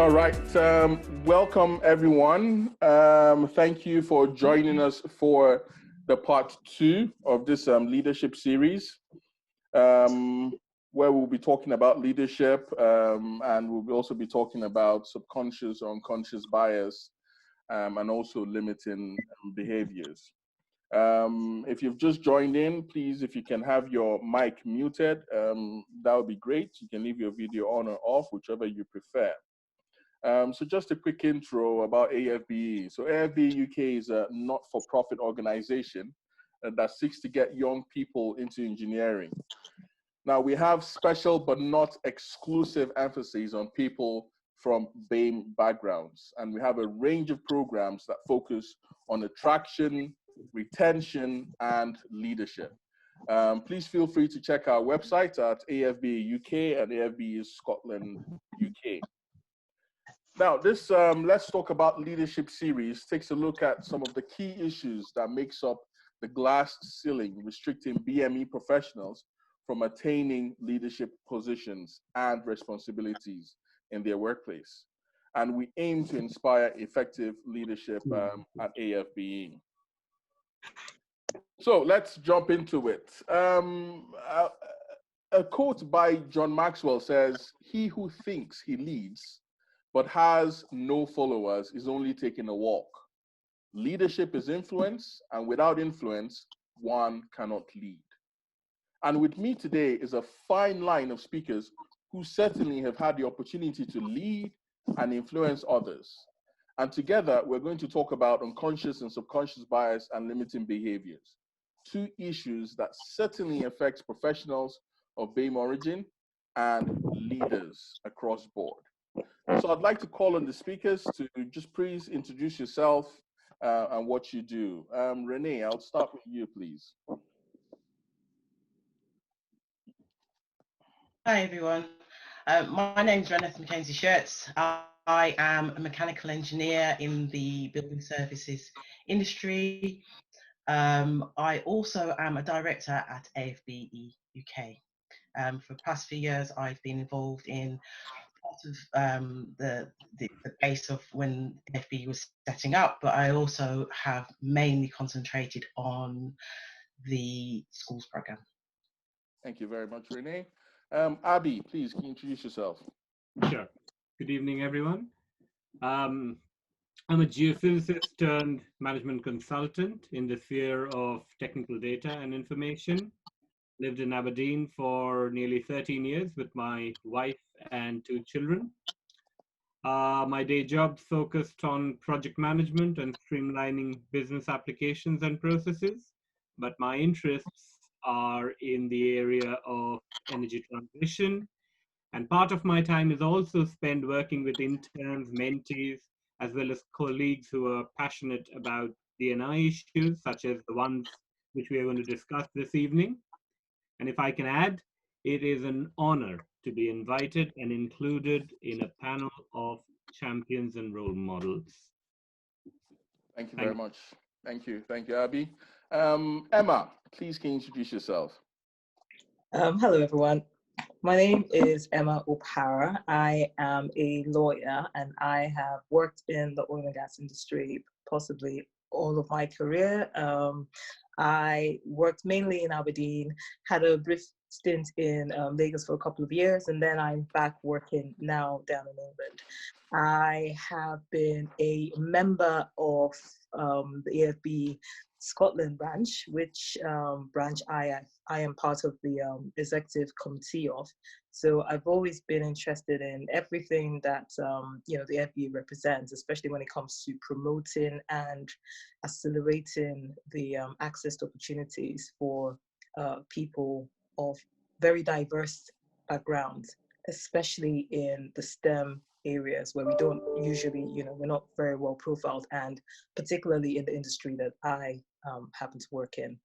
All right. Welcome, everyone. Thank you for joining us for the part 2 of this leadership series, where we'll be talking about leadership, and we'll also be talking about subconscious or unconscious bias, and also limiting behaviors. If you've just joined in, please, if you can have your mic muted, that would be great. You can leave your video on or off, whichever you prefer. So just a quick intro about AFBE. So AFBE UK is a not-for-profit organization that seeks to get young people into engineering. Now, we have special but not exclusive emphasis on people from BAME backgrounds, and we have a range of programs that focus on attraction, retention, and leadership. Please feel free to check our website at AFBE UK and AFBE Scotland UK. Now, this Let's Talk About Leadership series takes a look at some of the key issues that makes up the glass ceiling restricting BME professionals from attaining leadership positions and responsibilities in their workplace. And we aim to inspire effective leadership at AFBE. So let's jump into it. A quote by John Maxwell says, "He who thinks he leads but has no followers is only taking a walk. Leadership is influence, and without influence, one cannot lead." And with me today is a fine line of speakers who certainly have had the opportunity to lead and influence others. And together, we're going to talk about unconscious and subconscious bias and limiting behaviors, two issues that certainly affect professionals of BAME origin and leaders across board. So I'd like to call on the speakers to just please introduce yourself and what you do. Renee, I'll start with you, please. Hi, everyone. My name is Reneth Mackenzie-Shirts. I am a mechanical engineer in the building services industry. I also am a director at AFBE UK. For the past few years, I've been involved in part of the base of when AFBE was setting up, but I also have mainly concentrated on the schools program. Thank you very much, Renee. Abby, please, can you introduce yourself? Sure. Good evening, everyone. I'm a geophysicist turned management consultant in the sphere of technical data and information. Lived in Aberdeen for nearly 13 years with my wife and 2 children. My day job focused on project management and streamlining business applications and processes, but my interests are in the area of energy transition, and part of my time is also spent working with interns, mentees, as well as colleagues who are passionate about D&I issues, such as the ones which we are going to discuss this evening. And if I can add, it is an honor to be invited and included in a panel of champions and role models. Thank you very much. Thank you, Abby. Emma, please can you introduce yourself? Hello, everyone. My name is Emma O'Hara. I am a lawyer and I have worked in the oil and gas industry possibly all of my career. I worked mainly in Aberdeen, had a brief stint in Lagos for a couple of years, and then I'm back working now down in England. I have been a member of the AFB Scotland branch, which branch I am part of the executive committee of. So I've always been interested in everything that the AFB represents, especially when it comes to promoting and accelerating the access to opportunities for people of very diverse backgrounds, especially in the STEM areas where we don't usually, we're not very well profiled, and particularly in the industry that I happen to work in.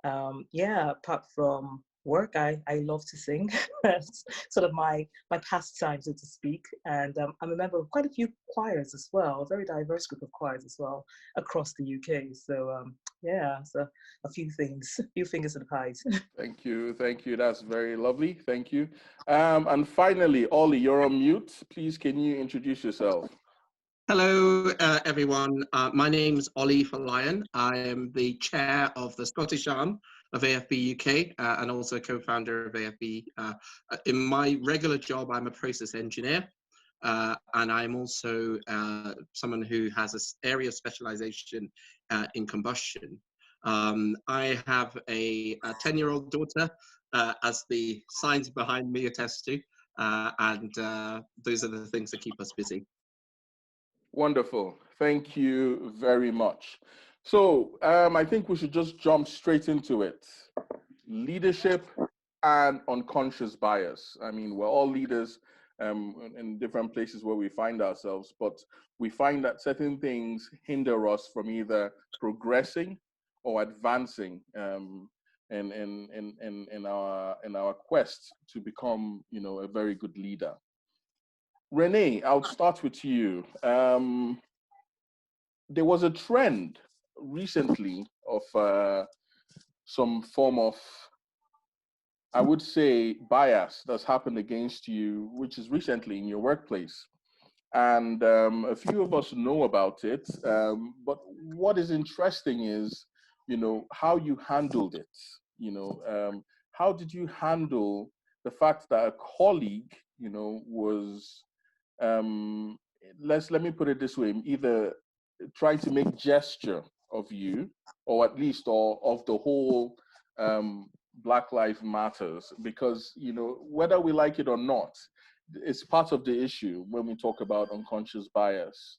Apart from work, I love to sing. That's sort of my pastime, so to speak. And I'm a member of quite a few choirs as well, a very diverse group of choirs as well across the UK. So yeah, so a few things, a few fingers in the pies. Thank you. Thank you. That's very lovely. Thank you. And finally, Ollie, you're on mute. Please, can you introduce yourself? Hello, everyone. My name's Ollie Lyon. I am the chair of the Scottish arm of AFBE UK and also co-founder of AFBE. In my regular job, I'm a process engineer, and I'm also someone who has an area of specialization in combustion. I have a 10-year-old daughter, as the signs behind me attest to, and those are the things that keep us busy. Wonderful. Thank you very much. So I think we should just jump straight into it. Leadership and unconscious bias. I mean, we're all leaders in different places where we find ourselves, but we find that certain things hinder us from either progressing or advancing in our quest to become, a very good leader. Renee, I'll start with you. There was a trend recently of some form of, I would say, bias that's happened against you, which is recently in your workplace. And a few of us know about it. But what is interesting is, how you handled it. How did you handle the fact that a colleague, was let me put it this way, either trying to make gesture of you, or at least or of the whole Black Lives Matters, because whether we like it or not, it's part of the issue when we talk about unconscious bias.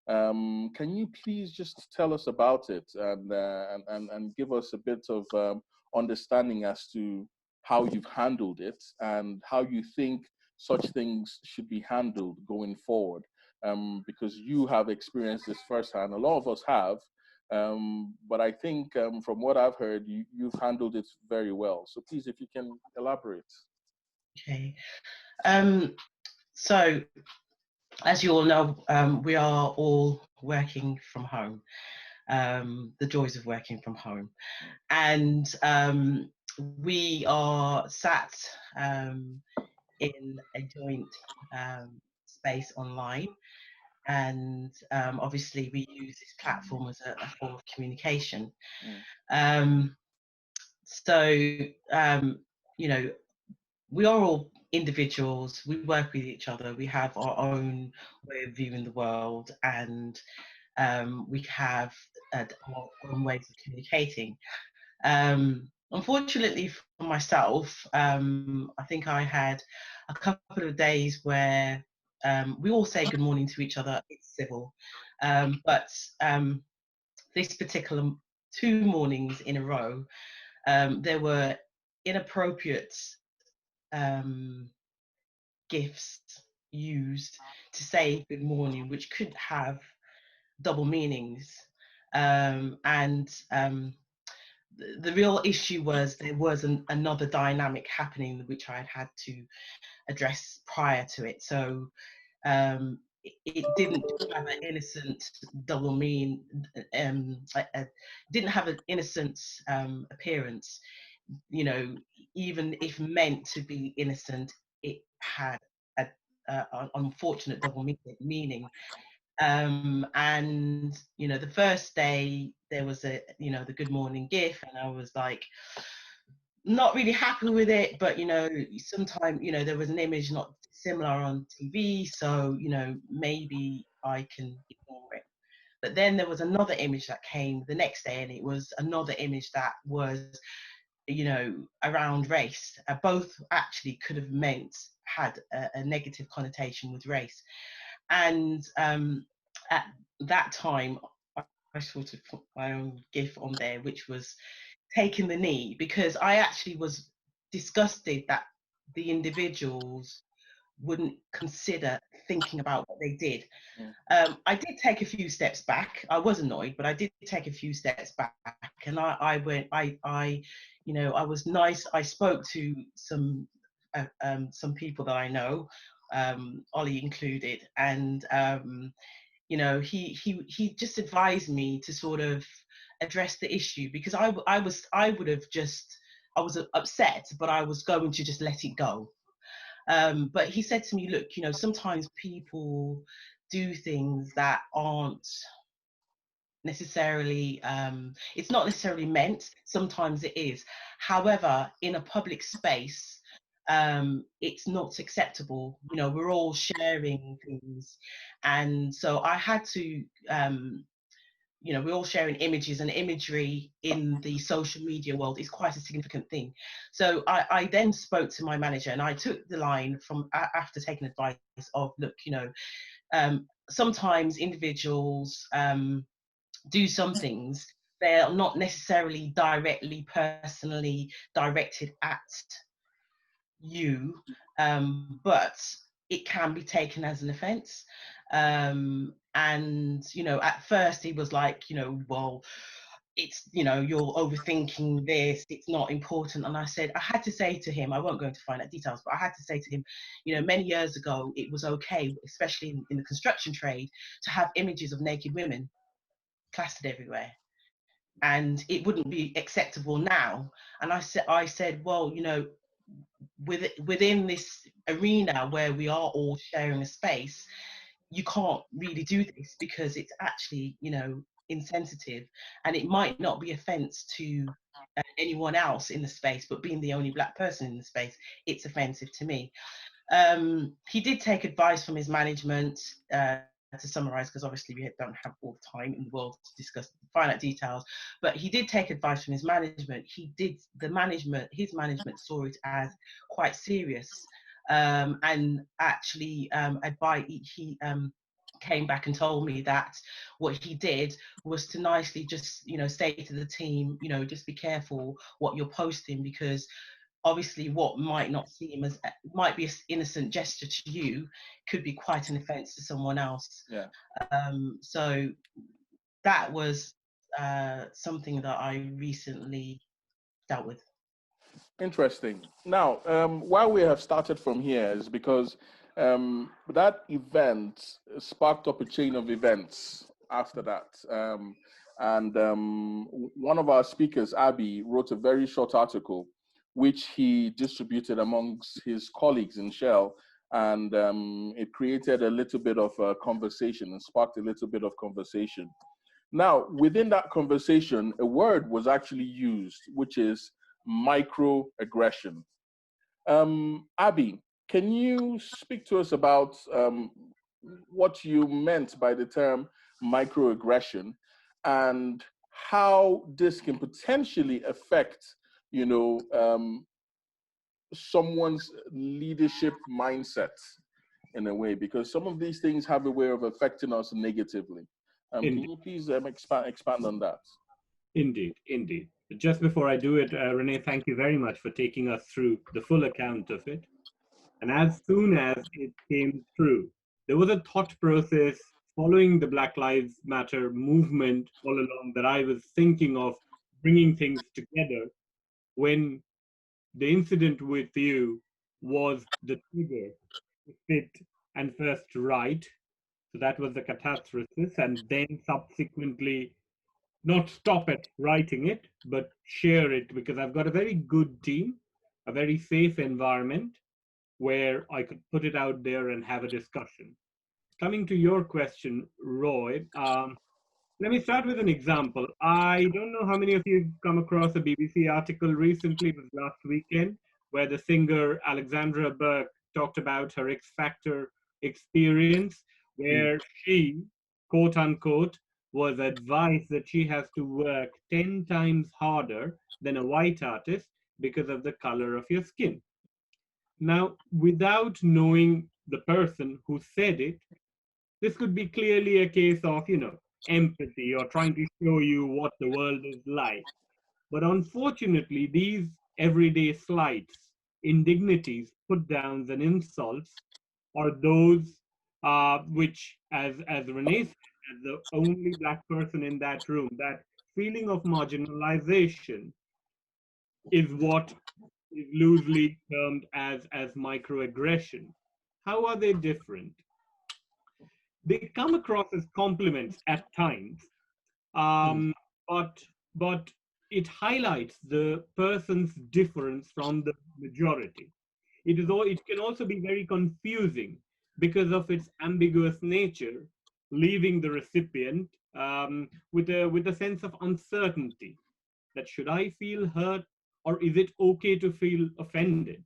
Can you please just tell us about it and give us a bit of understanding as to how you've handled it and how you think such things should be handled going forward, because you have experienced this firsthand. A lot of us have, but I think from what I've heard, you've handled it very well. So please, if you can elaborate. Okay. So, as you all know, we are all working from home, the joys of working from home. And we are sat in a joint space online. And obviously we use this platform as a form of communication. We are all individuals, we work with each other, we have our own way of viewing the world, and we have our own ways of communicating. Unfortunately for myself, I think I had a couple of days where we all say good morning to each other, it's civil, but this particular 2 mornings in a row, there were inappropriate gifts used to say good morning, which could have double meanings. The real issue was there was another dynamic happening which I had to address prior to it. So it didn't have an innocent double mean, didn't have an innocent appearance. Even if meant to be innocent, it had an unfortunate double meaning. And the first day there was the good morning gif, and I was like not really happy with it, but sometimes there was an image not similar on TV, so maybe I can ignore it. But then there was another image that came the next day, and it was another image that was around race. Both actually could have had a negative connotation with race. And at that time, I sort of put my own gif on there, which was taking the knee, because I actually was disgusted that the individuals wouldn't consider thinking about what they did. I did take a few steps back. I was annoyed, but I did take a few steps back, and I you know, I was nice. I spoke to some people that I know, Ollie included, and you know, he just advised me to sort of address the issue, because I was upset, but I was going to just let it go. But he said to me, look, you know, sometimes people do things that aren't necessarily, it's not necessarily meant, sometimes it is. However, in a public space, it's not acceptable. You know, we're all sharing things. And so I had to, you know, we're all sharing images, and imagery in the social media world is quite a significant thing. So I then spoke to my manager, and I took the line from after taking advice of, look, you know, sometimes individuals do some things, they're not necessarily directly, personally directed at you, but it can be taken as an offence. And, you know, at first he was like, you know, well, it's, you know, you're overthinking this, it's not important. And I said, I had to say to him, I won't go into finite details, but I had to say to him, you know, many years ago, it was okay, especially in the construction trade, to have images of naked women plastered everywhere, and it wouldn't be acceptable now. And I said, well, you know, within this arena where we are all sharing a space, you can't really do this, because it's actually, you know, insensitive, and it might not be offense to anyone else in the space, but being the only Black person in the space, it's offensive to me. He did take advice from his management, to summarize, because obviously we don't have all the time in the world to discuss the finite details, but he did take advice from his management. His management saw it as quite serious, and actually he came back and told me that what he did was to nicely just, you know, say to the team, you know, just be careful what you're posting, because obviously what might not seem as, might be an innocent gesture to you, could be quite an offence to someone else. Yeah. So that was something that I recently dealt with. Interesting. Now, why we have started from here is because that event sparked up a chain of events after that. And one of our speakers, Abby, wrote a very short article, which he distributed amongst his colleagues in Shell. And it created a little bit of a conversation and sparked a little bit of conversation. Now, within that conversation, a word was actually used, which is microaggression. Abby, can you speak to us about what you meant by the term microaggression and how this can potentially affect, you know, someone's leadership mindset in a way, because some of these things have a way of affecting us negatively. Can you please expand on that? Indeed, indeed. Just before I do it, Renee, thank you very much for taking us through the full account of it. And as soon as it came through, there was a thought process following the Black Lives Matter movement all along that I was thinking of bringing things together when the incident with you was the trigger to sit and first write. So that was the catastrophe, and then subsequently not stop at writing it, but share it, because I've got a very good team, a very safe environment where I could put it out there and have a discussion. Coming to your question, Roy, let me start with an example. I don't know how many of you have come across a BBC article recently, it was last weekend, where the singer Alexandra Burke talked about her X Factor experience, where she, quote unquote, was advised that she has to work 10 times harder than a white artist because of the color of your skin. Now, without knowing the person who said it, this could be clearly a case of, you know, empathy or trying to show you what the world is like. But unfortunately, these everyday slights, indignities, put downs, and insults are those which, as Renee said, as the only Black person in that room, that feeling of marginalization is what is loosely termed as microaggression. How are they different? They come across as compliments at times, but but it highlights the person's difference from the majority. It can also be very confusing because of its ambiguous nature, leaving the recipient with a sense of uncertainty that should I feel hurt or is it okay to feel offended?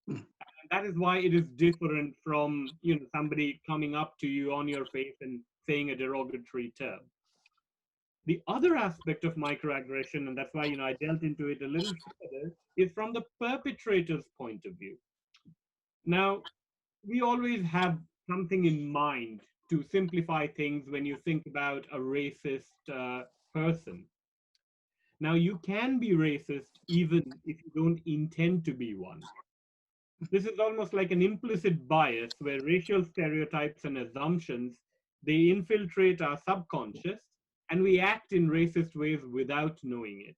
And that is why it is different from somebody coming up to you on your face and saying a derogatory term. The other aspect of microaggression, and that's why I dealt into it a little further, is from the perpetrator's point of view. Now, we always have something in mind to simplify things when you think about a racist person. Now, you can be racist even if you don't intend to be one. This is almost like an implicit bias where racial stereotypes and assumptions, they infiltrate our subconscious and we act in racist ways without knowing it.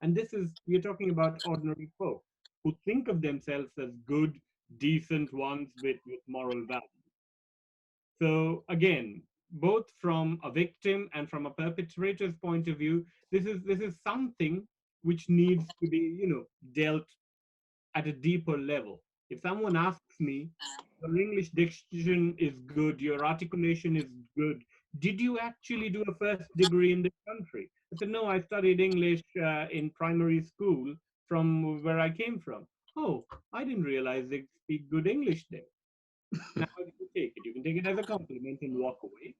And we're talking about ordinary folk who think of themselves as good, decent ones with moral values. So again, both from a victim and from a perpetrator's point of view, this is something which needs to be, dealt at a deeper level. If someone asks me, your English diction is good, your articulation is good, did you actually do a first degree in this country? I said, no, I studied English in primary school from where I came from. Oh, I didn't realize they speak good English there. Now, how do you take it? You can take it as a compliment and walk away.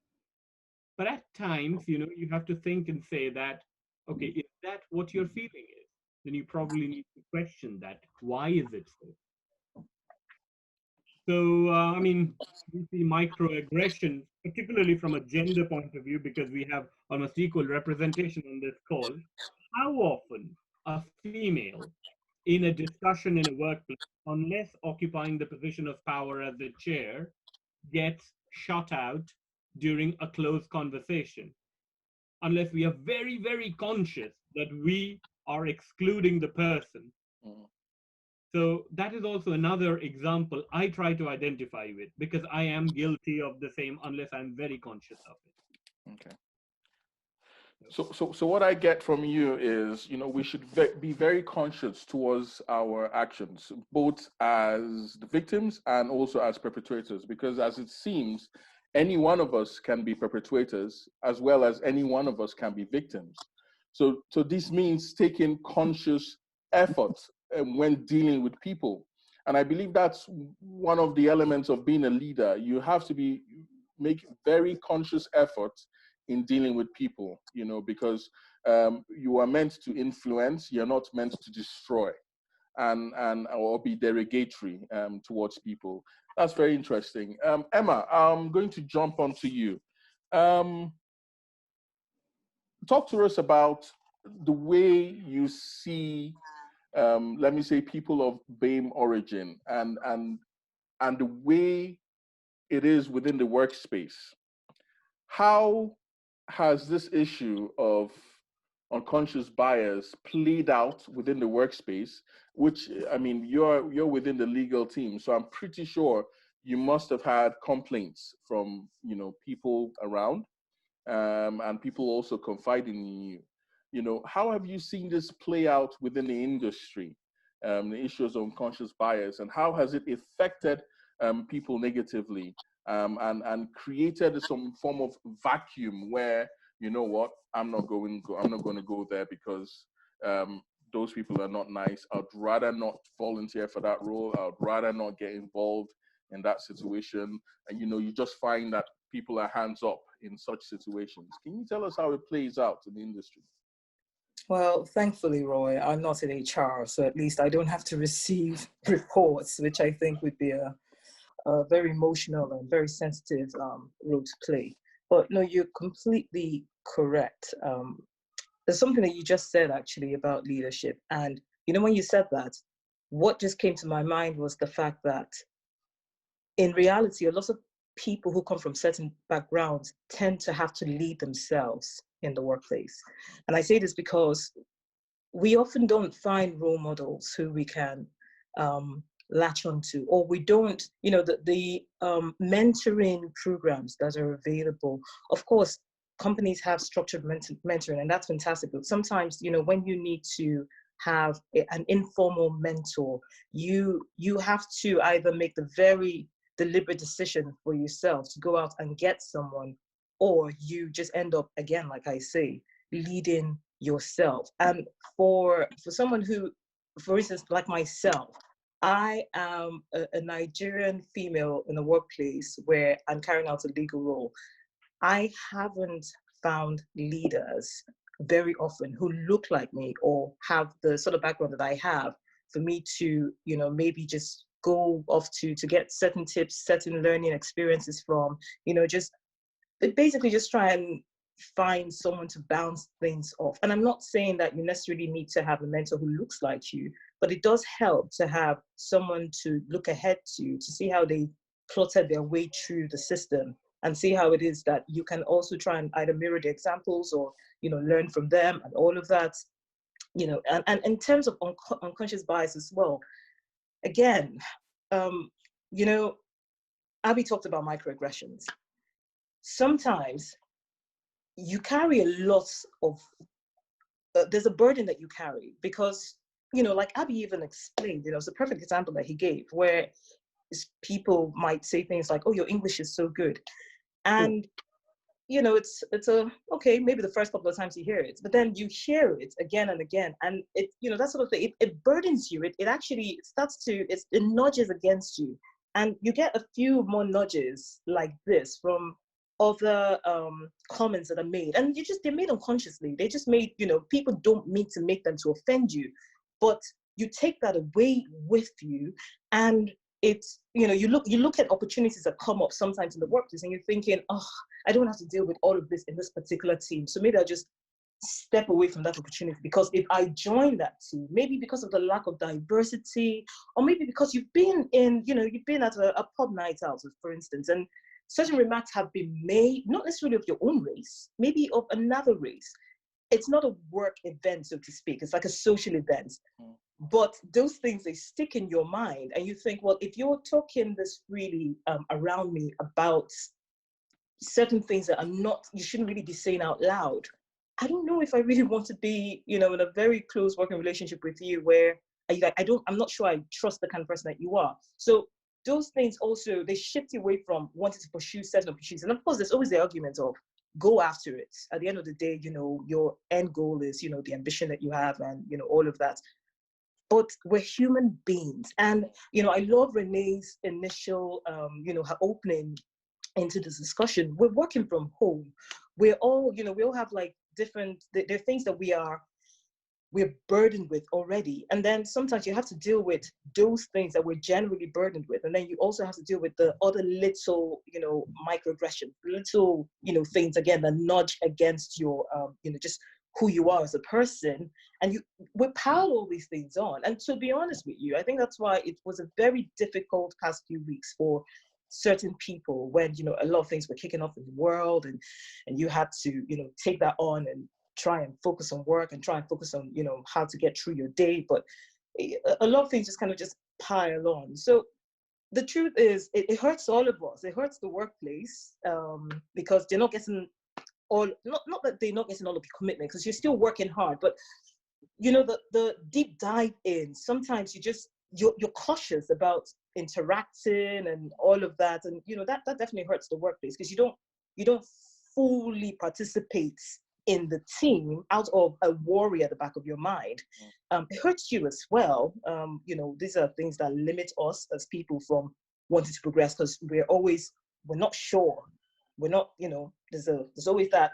But at times, you have to think and say that, okay, is that what your feeling is? Then you probably need to question that. Why is it so? So, we see microaggression, particularly from a gender point of view, because we have almost equal representation on this call. How often a female in a discussion in a workplace, unless occupying the position of power as the chair, gets shut out during a close conversation? Unless we are very, very conscious that we are excluding the person. So that is also another example I try to identify with, because I am guilty of the same unless I'm very conscious of it. Okay. So what I get from you is, we should be very conscious towards our actions, both as the victims and also as perpetrators, because as it seems, any one of us can be perpetrators as well as any one of us can be victims. So this means taking conscious effort when dealing with people. And I believe that's one of the elements of being a leader. You have to make very conscious efforts in dealing with people, because you are meant to influence, you're not meant to destroy and or be derogatory towards people. That's very interesting. Emma, I'm going to jump onto you. Talk to us about the way you see, let me say, people of BAME origin and the way it is within the workspace. How has this issue of unconscious bias played out within the workspace? Which, you're within the legal team, so I'm pretty sure you must have had complaints from people around, and people also confiding in you. How have you seen this play out within the industry, the issues of unconscious bias, and how has it affected people negatively, and created some form of vacuum where, I'm not going to go there because those people are not nice. I'd rather not volunteer for that role. I'd rather not get involved in that situation. And you just find that people are hands up in such situations. Can you tell us how it plays out in the industry? Well, thankfully, Roy, I'm not in HR, so at least I don't have to receive reports, which I think would be a very emotional and very sensitive role to play. But no, you're completely correct. There's something that you just said actually about leadership. And when you said that, what just came to my mind was the fact that in reality, a lot of people who come from certain backgrounds tend to have to lead themselves in the workplace. And I say this because we often don't find role models who we can latch onto, or we don't, the mentoring programs that are available. Of course, companies have structured mentoring, and that's fantastic. But sometimes, when you need to have an informal mentor, you have to either make the very deliberate decision for yourself to go out and get someone, or you just end up, again, like I say, leading yourself. And for someone who, for instance, like myself, I am a Nigerian female in a workplace where I'm carrying out a legal role. I haven't found leaders very often who look like me or have the sort of background that I have for me to, maybe just go off to get certain tips, certain learning experiences from, just basically just try and find someone to bounce things off. And I'm not saying that you necessarily need to have a mentor who looks like you, but it does help to have someone to look ahead to see how they plotted their way through the system, and see how it is that you can also try and either mirror the examples or, learn from them and all of that, and in terms of unconscious bias as well. Again, Abby talked about microaggressions. Sometimes you carry a lot of, there's a burden that you carry because, like Abby even explained, it's a perfect example that he gave where people might say things like, oh, your English is so good. And, it's okay, maybe the first couple of times you hear it, but then you hear it again and again. And it, that sort of thing, it burdens you. It actually starts to, it nudges against you. And you get a few more nudges like this from other comments that are made, and they're made unconsciously. They just made, people don't mean to make them to offend you, but you take that away with you, and it's, you look at opportunities that come up sometimes in the workplace, and you're thinking, oh, I don't have to deal with all of this in this particular team, so maybe I'll just step away from that opportunity, because if I join that team, maybe because of the lack of diversity, or maybe because you've been at a pub night out, for instance, and certain remarks have been made, not necessarily of your own race, maybe of another race. It's not a work event, so to speak. It's like a social event. But those things, they stick in your mind. And you think, well, if you're talking this freely around me about certain things that you shouldn't really be saying out loud, I don't know if I really want to be, in a very close working relationship with you where I'm not sure I trust the kind of person that you are. So those things also, they shift you away from wanting to pursue certain opportunities. And of course, there's always the argument of go after it. At the end of the day, your end goal is, the ambition that you have and, all of that. But we're human beings. And, I love Renee's initial, her opening into this discussion. We're working from home. We're all, we all have like different, there are things that we're burdened with already. And then sometimes you have to deal with those things that we're generally burdened with. And then you also have to deal with the other little, microaggression, little, things, again, that nudge against your, just who you are as a person. And we pile all these things on. And to be honest with you, I think that's why it was a very difficult past few weeks for certain people when, a lot of things were kicking off in the world, and you had to, take that on and try and focus on work and try and focus on, how to get through your day. But a lot of things just kind of just pile on. So the truth is, it hurts all of us. It hurts the workplace because they're not getting all, not that they're not getting all of the commitment, because you're still working hard, but the deep dive in, sometimes you're cautious about interacting and all of that. And that definitely hurts the workplace, because you don't fully participate in the team out of a worry at the back of your mind. It hurts you as well. These are things that limit us as people from wanting to progress, because we're not sure. We're not, there's always that,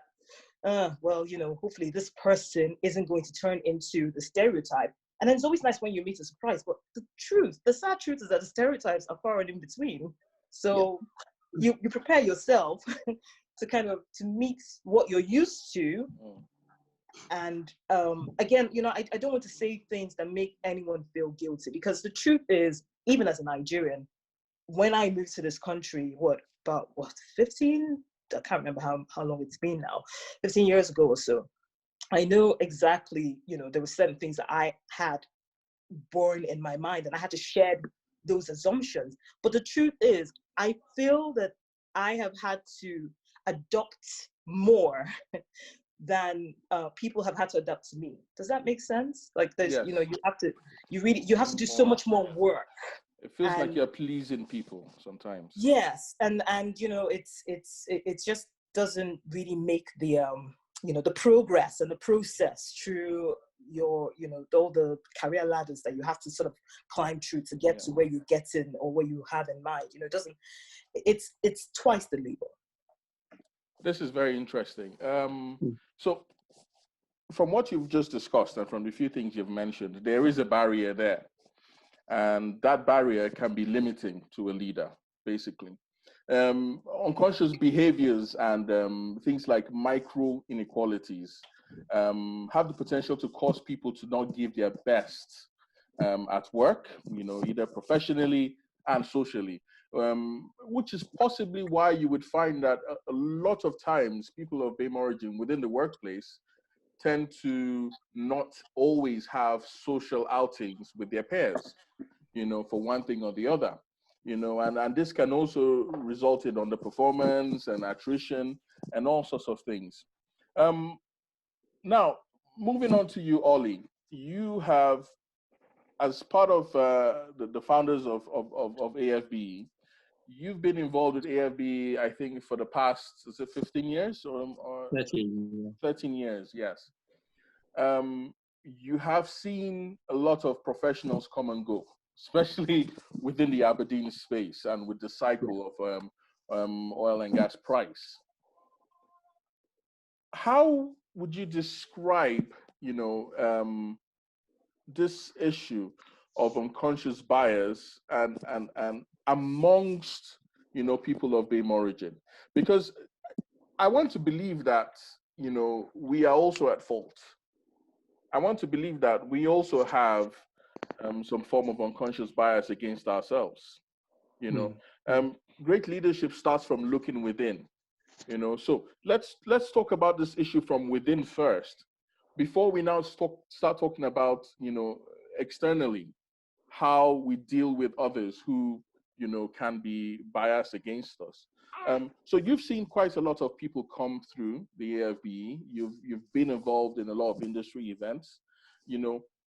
hopefully this person isn't going to turn into the stereotype. And then it's always nice when you meet a surprise. But the sad truth is that the stereotypes are far and in between. So you prepare yourself to meet what you're used to. And again, I don't want to say things that make anyone feel guilty, because the truth is, even as a Nigerian, when I moved to this country, 15? I can't remember how long it's been now, 15 years ago or so. I know exactly, there were certain things that I had born in my mind, and I had to shed those assumptions. But the truth is, I feel that I have had to adopt more than people have had to adapt to me. Does that make sense? Like there's, Yes. you have to do so much more work. It feels like you're pleasing people sometimes. Yes, and it just doesn't really make the the progress and the process through your all the career ladders that you have to sort of climb through to get to where you get in or where you have in mind. It doesn't. It's twice the labor. This is very interesting. So from what you've just discussed and from the few things you've mentioned, there is a barrier there. And that barrier can be limiting to a leader, basically. Unconscious behaviors and things like micro inequalities have the potential to cause people to not give their best at work, either professionally and socially, which is possibly why you would find that a lot of times people of BAME origin within the workplace tend to not always have social outings with their peers, for one thing or the other, and this can also result in underperformance and attrition and all sorts of things. Now, moving on to you, Ollie, you have, as part of the founders of AFBE, you've been involved with AFBE, I think, for the past, is it 15 years or 13. 13 years, yes. You have seen a lot of professionals come and go, especially within the Aberdeen space and with the cycle of oil and gas price. How would you describe, this issue of unconscious bias and amongst, people of BAME origin? Because I want to believe that, we are also at fault. I want to believe that we also have some form of unconscious bias against ourselves. Great leadership starts from looking within. So let's talk about this issue from within first, before we now start talking about externally how we deal with others who can be biased against us. So you've seen quite a lot of people come through the AFBE. You've been involved in a lot of industry events.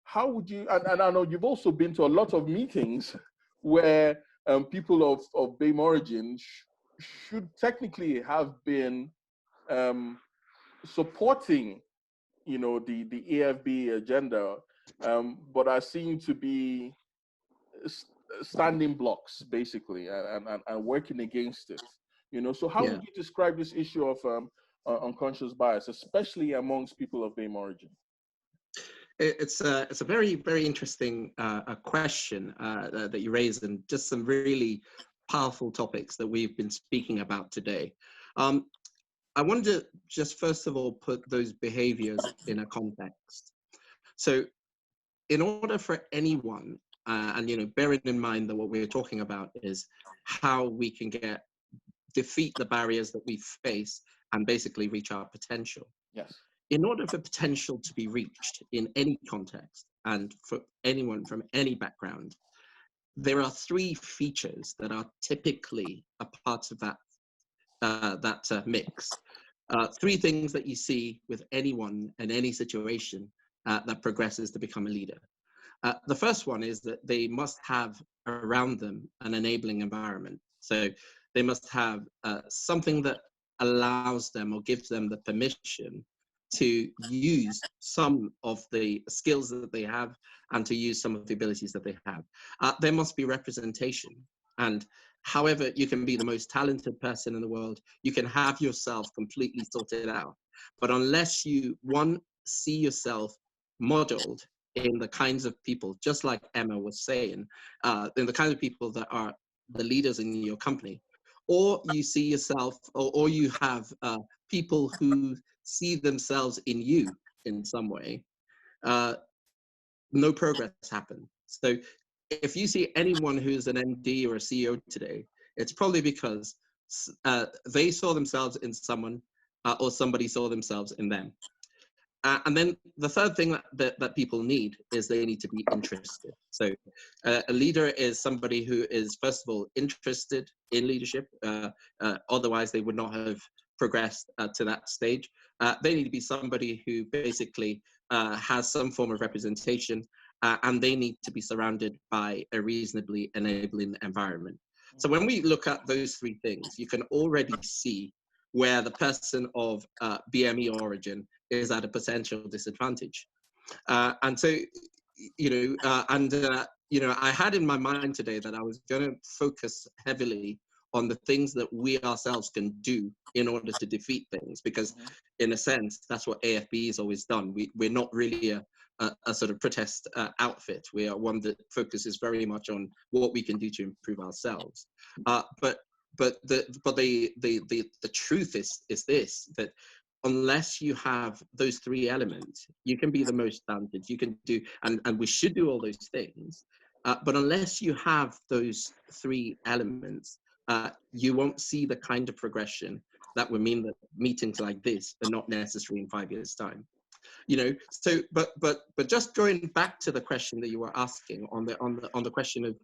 How would you? And I know you've also been to a lot of meetings where people of BAME origin should technically have been supporting, the AFBE agenda, but are seen to be standing blocks, basically, and working against it. So how would you describe this issue of unconscious bias, especially amongst people of BAME origin? It's a very, very interesting question that you raised, and just some really powerful topics that we've been speaking about today. I wanted to just first of all put those behaviors in a context. So in order for anyone, and bearing in mind that what we're talking about is how we can defeat the barriers that we face and basically reach our potential. Yes. In order for potential to be reached in any context and for anyone from any background, there are three features that are typically a part of that mix. Three things that you see with anyone in any situation that progresses to become a leader. The first one is that they must have around them an enabling environment. So they must have something that allows them or gives them the permission to use some of the skills that they have and to use some of the abilities that they have. There must be representation. And however you can be the most talented person in the world, you can have yourself completely sorted out. But unless you, one, see yourself modeled in the kinds of people, just like Emma was saying, in the kinds of people that are the leaders in your company, or you see yourself, or you have people who see themselves in you in some way, no progress happens. So if you see anyone who's an MD or a CEO today, it's probably because they saw themselves in someone or somebody saw themselves in them. And then the third thing that people need is they need to be interested. So a leader is somebody who is, first of all, interested in leadership. Otherwise, they would not have progressed to that stage. They need to be somebody who basically has some form of representation, and they need to be surrounded by a reasonably enabling environment. So when we look at those three things, you can already see where the person of BME origin is at a potential disadvantage. And so, I had in my mind today that I was going to focus heavily on the things that we ourselves can do in order to defeat things, because in a sense, that's what AFBE has always done. We're not really a sort of protest outfit. We are one that focuses very much on what we can do to improve ourselves. But the truth is this, that unless you have those three elements, you can be the most talented, you can do, and we should do all those things. But unless you have those three elements, you won't see the kind of progression that would mean that meetings like this are not necessary in 5 years' time. So but just going back to the question that you were asking on the question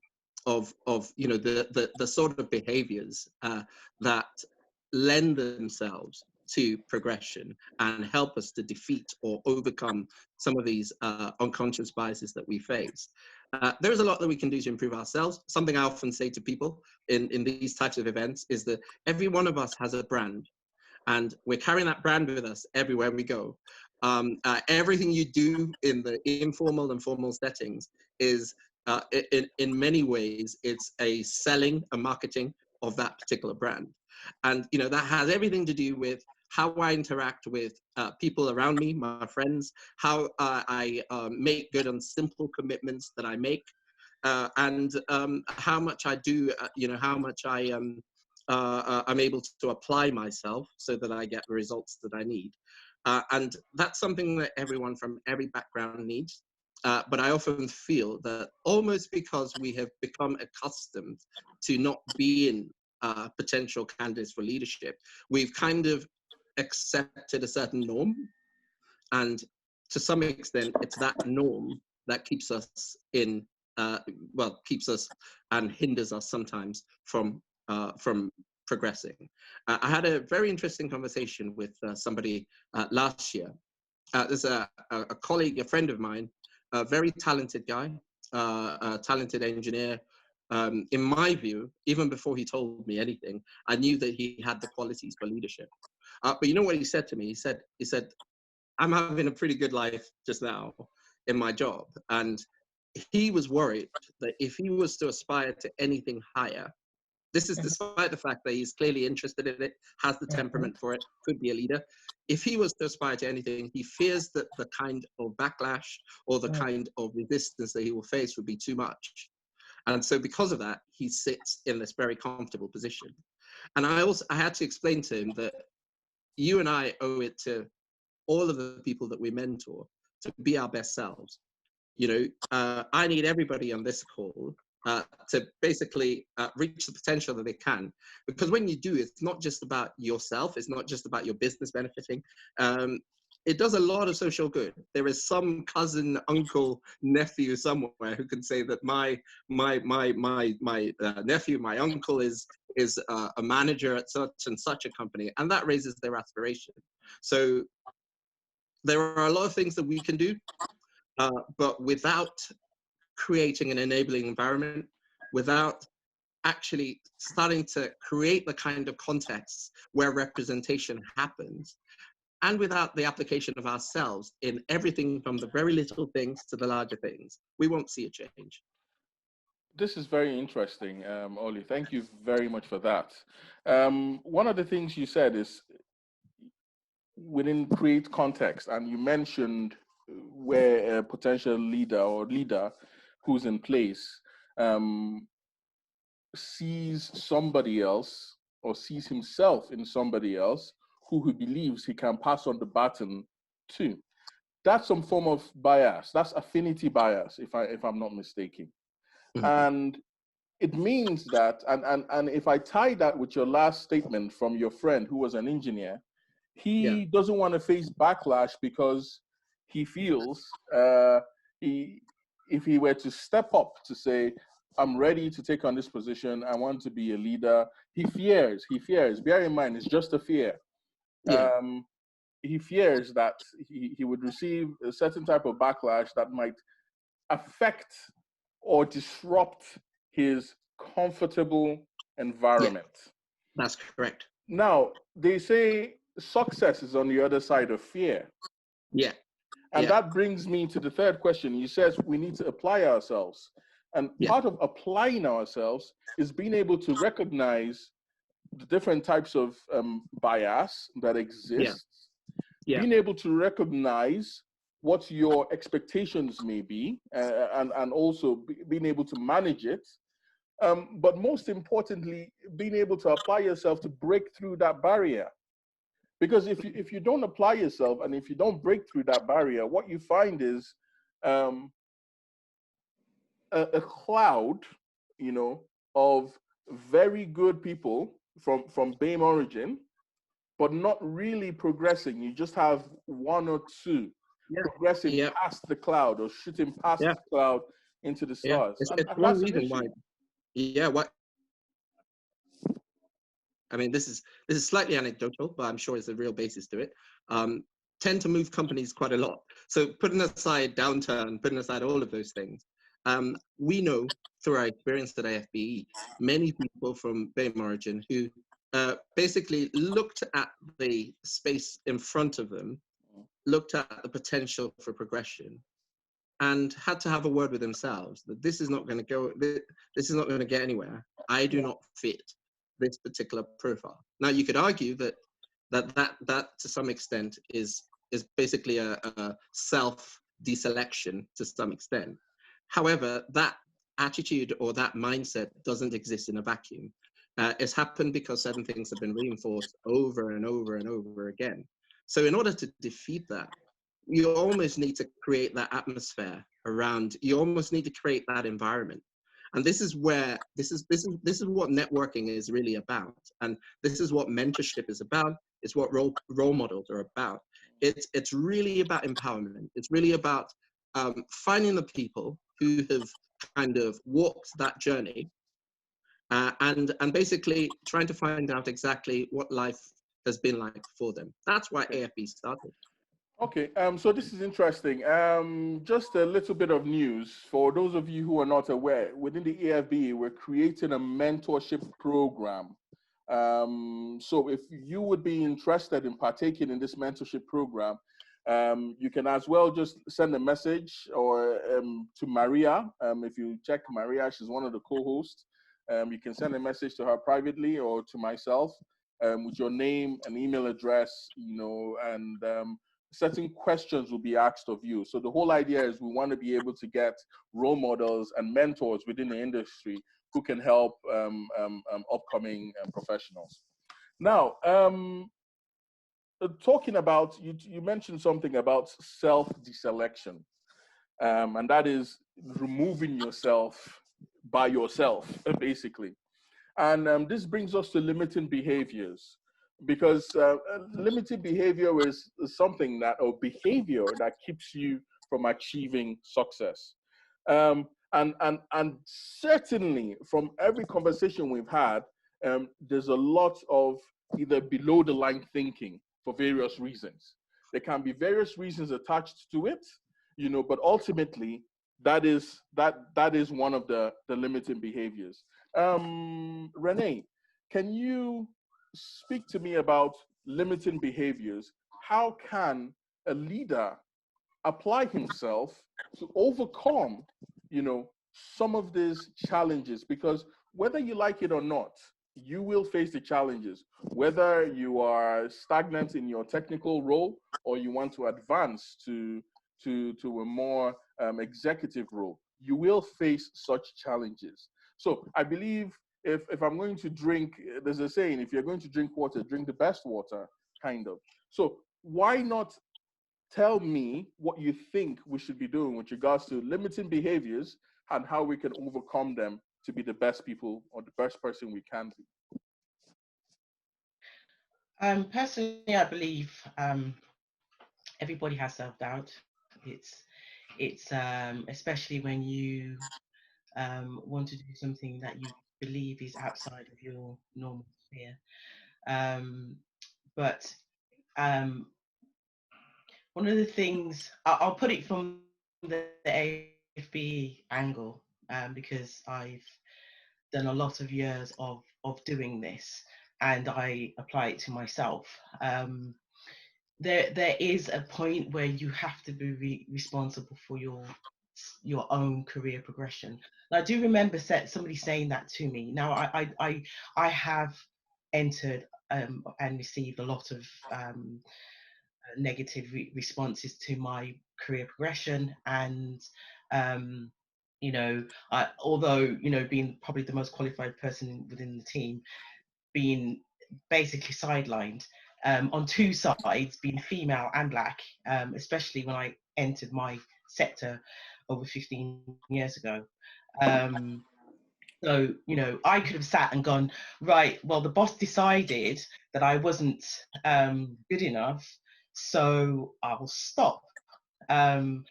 of the sort of behaviors that lend themselves to progression and help us to defeat or overcome some of these unconscious biases that we face. There's a lot that we can do to improve ourselves. Something I often say to people in these types of events is that every one of us has a brand, and we're carrying that brand with us everywhere we go. Everything you do in the informal and formal settings is, in many ways, it's a selling, a marketing of that particular brand. And that has everything to do with how I interact with people around me, my friends, how I make good on simple commitments that I make, and how much I do, how much I'm able to apply myself so that I get the results that I need. And that's something that everyone from every background needs. But I often feel that almost because we have become accustomed to not being potential candidates for leadership, we've kind of accepted a certain norm. And to some extent, it's that norm that keeps us keeps us and hinders us sometimes from progressing. I had a very interesting conversation with somebody last year. There's a colleague, a friend of mine, a very talented guy, a talented engineer. In my view, even before he told me anything, I knew that he had the qualities for leadership. But you know what he said to me? He said, I'm having a pretty good life just now in my job. And he was worried that if he was to aspire to anything higher, this is despite the fact that he's clearly interested in it, has the temperament for it, could be a leader. If he was to aspire to anything, he fears that the kind of backlash or the kind of resistance that he will face would be too much. And so because of that, he sits in this very comfortable position. And I had to explain to him that you and I owe it to all of the people that we mentor to be our best selves. I need everybody on this call to basically reach the potential that they can. Because when you do, it's not just about yourself, it's not just about your business benefiting. It does a lot of social good. There is some cousin, uncle, nephew somewhere who can say that my nephew, my uncle is a manager at such and such a company, and that raises their aspiration. So there are a lot of things that we can do, but without creating an enabling environment, without actually starting to create the kind of contexts where representation happens, and without the application of ourselves in everything from the very little things to the larger things, we won't see a change. This is very interesting, Oli. Thank you very much for that. One of the things you said is within create context, and you mentioned where a potential leader who's in place sees somebody else or sees himself in somebody else who he believes he can pass on the baton to. That's some form of bias. That's affinity bias, if I'm not mistaken. And it means that, and if I tie that with your last statement from your friend who was an engineer, he doesn't want to face backlash because he feels if he were to step up to say, I'm ready to take on this position, I want to be a leader, he fears, bear in mind, it's just a fear. He fears that he would receive a certain type of backlash that might affect or disrupt his comfortable environment. That's correct. Now, they say success is on the other side of fear. And that brings me to the third question. You says we need to apply ourselves. And part of applying ourselves is being able to recognize the different types of bias that exist, being able to recognize what your expectations may be, and also being able to manage it. But most importantly, being able to apply yourself to break through that barrier. Because if you don't apply yourself and if you don't break through that barrier, what you find is a cloud, of very good people from BAME origin, but not really progressing. You just have one or two progressing past the cloud or shooting past the cloud into the stars. It's And one that's an reason issue. why. I mean, this is slightly anecdotal, but I'm sure there's a real basis to it. Tend to move companies quite a lot. So putting aside downturn, putting aside all of those things, we know through our experience at AFBE, many people from BAME origin who basically looked at the space in front of them, looked at the potential for progression, and had to have a word with themselves that this is not going to go, this is not going to get anywhere. I do not fit this particular profile. Now, you could argue that to some extent is basically a self-deselection to some extent. However, that attitude or that mindset doesn't exist in a vacuum. It's happened because certain things have been reinforced over and over and over again. So in order to defeat that, you almost need to create that atmosphere around, you almost need to create that environment. And this is where, this is what networking is really about. And this is what mentorship is about. It's what role models are about. It's really about empowerment. It's really about finding the people who have kind of walked that journey and basically trying to find out exactly what life has been like for them. That's why AFB started. Okay, so this is interesting. Just a little bit of news for those of you who are not aware. Within the AFBE, we're creating a mentorship program. So if you would be interested in partaking in this mentorship program, you can as well just send a message or to Maria. If you check Maria, she's one of the co-hosts. You can send a message to her privately or to myself with your name and email address, and certain questions will be asked of you. So the whole idea is we want to be able to get role models and mentors within the industry who can help upcoming professionals. Now, talking about, you mentioned something about self-deselection, and that is removing yourself by yourself, basically. And this brings us to limiting behaviors. Because limited behavior is something that, or behavior that keeps you from achieving success. And certainly from every conversation we've had, there's a lot of either below the line thinking for various reasons. There can be various reasons attached to it, but ultimately that is one of the limiting behaviors. Renee, can you speak to me about limiting behaviors? How can a leader apply himself to overcome, some of these challenges? Because whether you like it or not, you will face the challenges. Whether you are stagnant in your technical role or you want to advance to a more executive role, you will face such challenges. So I believe if I'm going to drink, there's a saying, if you're going to drink water, drink the best water, kind of. So why not tell me what you think we should be doing with regards to limiting behaviors and how we can overcome them to be the best people or the best person we can be? Personally, I believe everybody has self-doubt. It's especially when you want to do something that you believe is outside of your normal sphere. Um, but um, one of the things I'll put it from the AFBE angle, because I've done a lot of years of doing this, and I apply it to myself. There is a point where you have to be responsible for your own career progression. And I do remember somebody saying that to me. Now I have entered and received a lot of negative responses to my career progression, and you know, although, you know, being probably the most qualified person within the team, being basically sidelined on two sides, being female and black, especially when I entered my sector over 15 years ago. So, you know, I could have sat and gone, right, well, the boss decided that I wasn't good enough, so I will stop. And,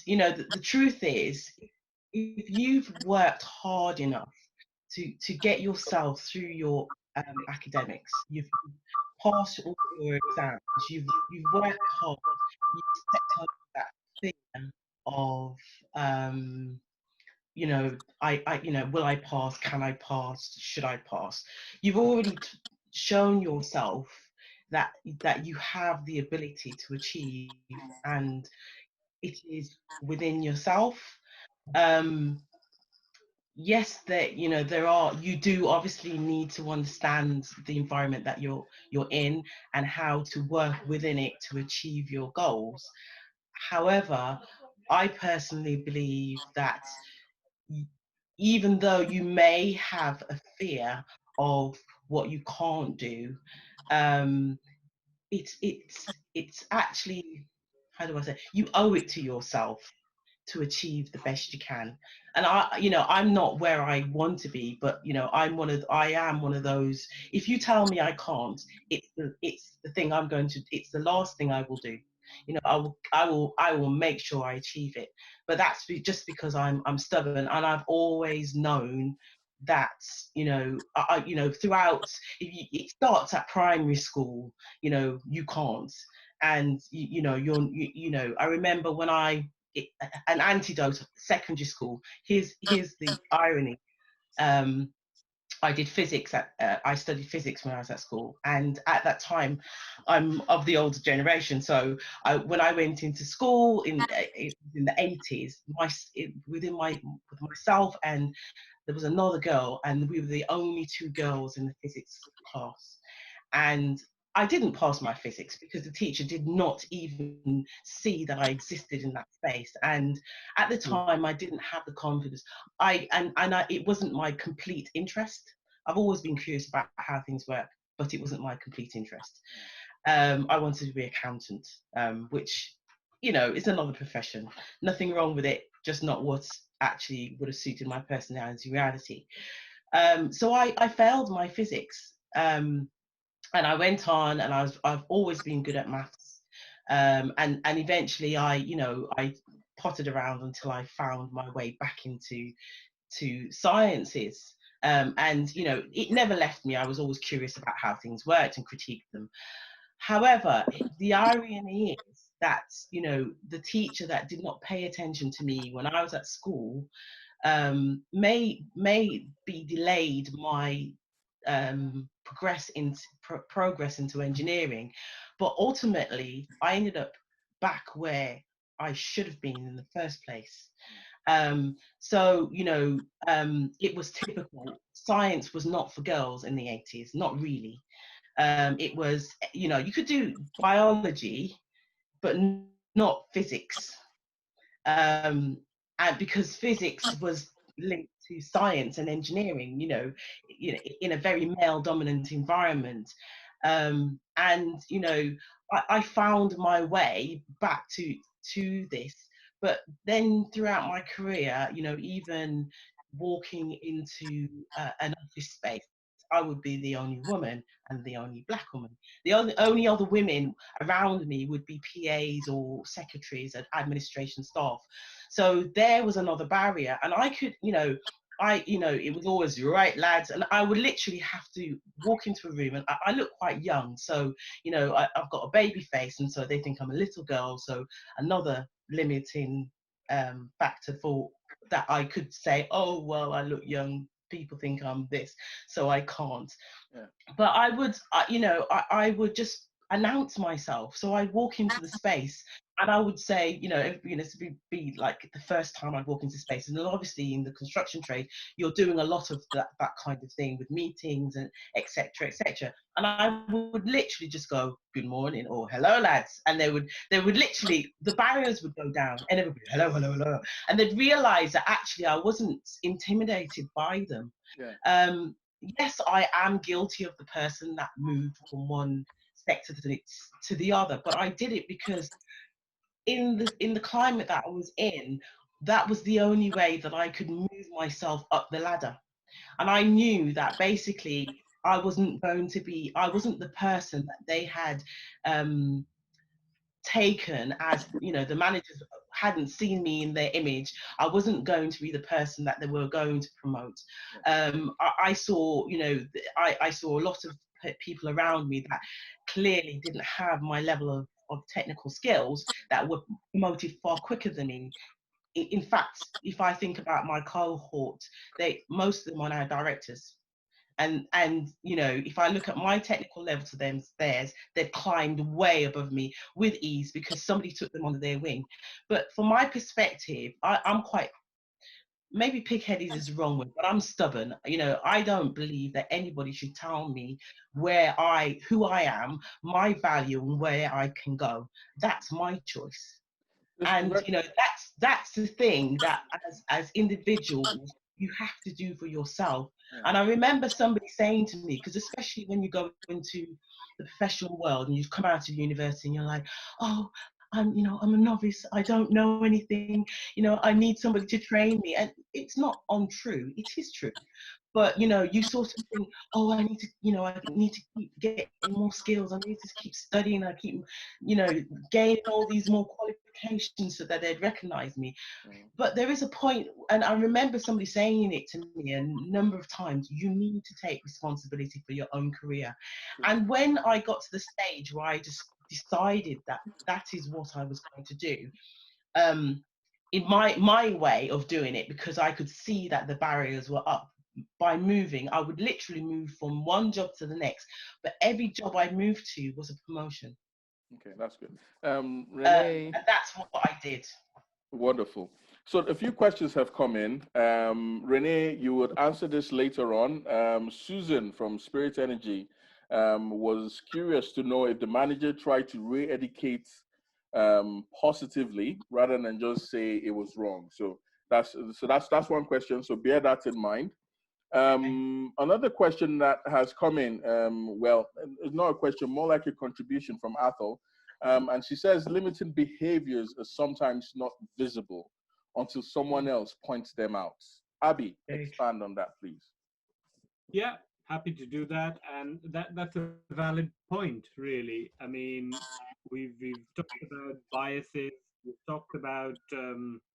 you know, the truth is, if you've worked hard enough to get yourself through your academics, you've passed all your exams, you've worked hard, you've stepped over that fear of you know, you know, will I pass? Can I pass? Should I pass? You've already shown yourself that you have the ability to achieve, and it is within yourself. Um, yes, that, you know, you do obviously need to understand the environment that you're in and how to work within it to achieve your goals. However, I personally believe that even though you may have a fear of what you can't do, um, it's actually, how do I say, you owe it to yourself to achieve the best you can. And you know, I'm not where I want to be, but you know, I am one of those. If you tell me I can't, it's the thing I'm going to. It's the last thing I will do. You know, I will make sure I achieve it. But that's just because I'm stubborn, and I've always known that, you know, you know, throughout, it starts at primary school. You know, you can't, and you know, you know, I remember when an antidote secondary school. Here's the irony. I did physics I studied physics when I was at school, and at that time, I'm of the older generation. So when I went into school in the 80s, with myself, and there was another girl, and we were the only two girls in the physics class. And I didn't pass my physics because the teacher did not even see that I existed in that space. And at the time, I didn't have the confidence. It wasn't my complete interest. I've always been curious about how things work, but it wasn't my complete interest. I wanted to be an accountant, which, you know, is another profession. Nothing wrong with it, just not what actually would have suited my personality reality. So I failed my physics. And I went on, and I've always been good at maths, and eventually I potted around until I found my way back into sciences, and you know, it never left me. I was always curious about how things worked and critiqued them. However, the irony is that, you know, the teacher that did not pay attention to me when I was at school may be delayed my progress into engineering, but ultimately I ended up back where I should have been in the first place. So, you know, it was typical. Science was not for girls in the 80s, not really. It was, you know, you could do biology, but not physics. And because physics was linked to science and engineering, you know, in a very male dominant environment. And, you know, I found my way back to this. But then throughout my career, you know, even walking into an office space, I would be the only woman and the only black woman. The only other women around me would be PAs or secretaries and administration staff. So there was another barrier. And I could, it was always right, lads. And I would literally have to walk into a room, and I look quite young. So, I've got a baby face, and so they think I'm a little girl. So another limiting factor for that I could say, oh, well, I look young. People think I'm this, so I can't. Yeah. But I would just announce myself. So I'd walk into the space and I would say, this would be like the first time I'd walk into space. And then obviously in the construction trade, you're doing a lot of that kind of thing with meetings and et cetera, et cetera. And I would literally just go, good morning, or hello, lads. And they would literally, the barriers would go down and it would be hello, hello, hello. And they'd realize that actually I wasn't intimidated by them. Yeah. Yes, I am guilty of the person that moved from one sector to the other, but I did it because in the climate that I was in, that was the only way that I could move myself up the ladder. And I knew that basically I wasn't the person that they had taken as, the managers hadn't seen me in their image. I wasn't going to be the person that they were going to promote. I saw, I saw a lot of people around me that clearly didn't have my level of technical skills that were promoted far quicker than me. In fact, if I think about my cohort, most of them are now directors. And if I look at my technical level to theirs, they've climbed way above me with ease because somebody took them under their wing. But from my perspective, I'm quite, maybe pig-headed is the wrong word, but I'm stubborn. I don't believe that anybody should tell me who I am, my value, and where I can go. That's my choice. And that's the thing that as individuals you have to do for yourself. And I remember somebody saying to me, because especially when you go into the professional world and you come out of university and you're like, oh, I'm a novice, I don't know anything, I need somebody to train me. And it's not untrue, it is true. But you sort of think, oh, I need to keep getting more skills, I need to keep studying, I keep gaining all these more qualifications so that they'd recognize me. But there is a point, and I remember somebody saying it to me a number of times, you need to take responsibility for your own career. And when I got to the stage where I just decided that is what I was going to do, in my way of doing it, because I could see that the barriers were up, by moving, I would literally move from one job to the next, but every job I moved to was a promotion. Okay, that's good. Renee, and that's what I did. Wonderful. So a few questions have come in. Renee, you would answer this later on. Susan from Spirit Energy was curious to know if the manager tried to re-educate positively rather than just say it was wrong. So that's one question. So bear that in mind. Another question that has come in, well, it's not a question, more like a contribution from Athol. And she says limiting behaviors are sometimes not visible until someone else points them out. Abby, expand on that, please. Yeah, happy to do that. And that's a valid point, really. I mean, we've talked about biases, we've talked about